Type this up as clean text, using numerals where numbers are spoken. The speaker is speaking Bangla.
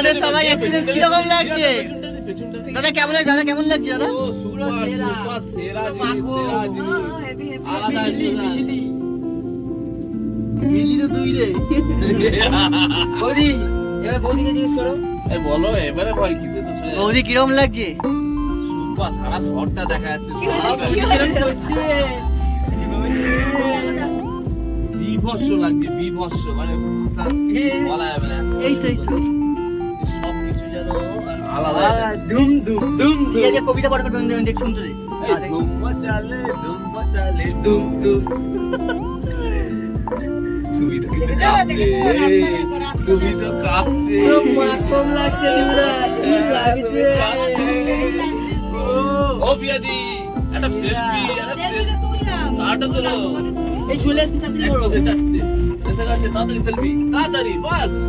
পুরো সবাই এক্সপিরিয়েন্স কি রকম লাগছে দাদা? কেমন লাগছে দাদা? কেমন লাগছে দাদা? ও সুপার সুপার সেরা জিনিস, সেরা জিনিস। আলাদা বিজলি বিজলি তো তুই রে। বৌদি এবার বৌদিকে জিজ্ঞেস করো। এই বলো এবারে ভাই কিসে তো শুনে বৌদি কিরকম লাগছে? সুপার সারা শটটা দেখা যাচ্ছে। বিভৎস লাগছে, বিভৎস, মানে ভাষা বলা যাবে না। এই তো এই তো সবকিছু যেন আলাদা। ধুম ধুম ধুম ঠিক আছে, কবিতা পড়ে দেখ শুনতে দে। এই ধুম মচালে, ধুম ধুম। সুবিধা কিন্তু কাঁপছে, সুবিধা কাঁপছে। কম লাগছে দিদা, কি লাগছে? ও বিয়াদি, একটা সেলফি, একটা কাটো তোলো। এই চলে এসেছি তাড়াতাড়ি করো। একসাথে চাচ্ছে, এসে গেছে, তাড়াতাড়ি সেলফি, তাড়াতাড়ি, ফাস্ট।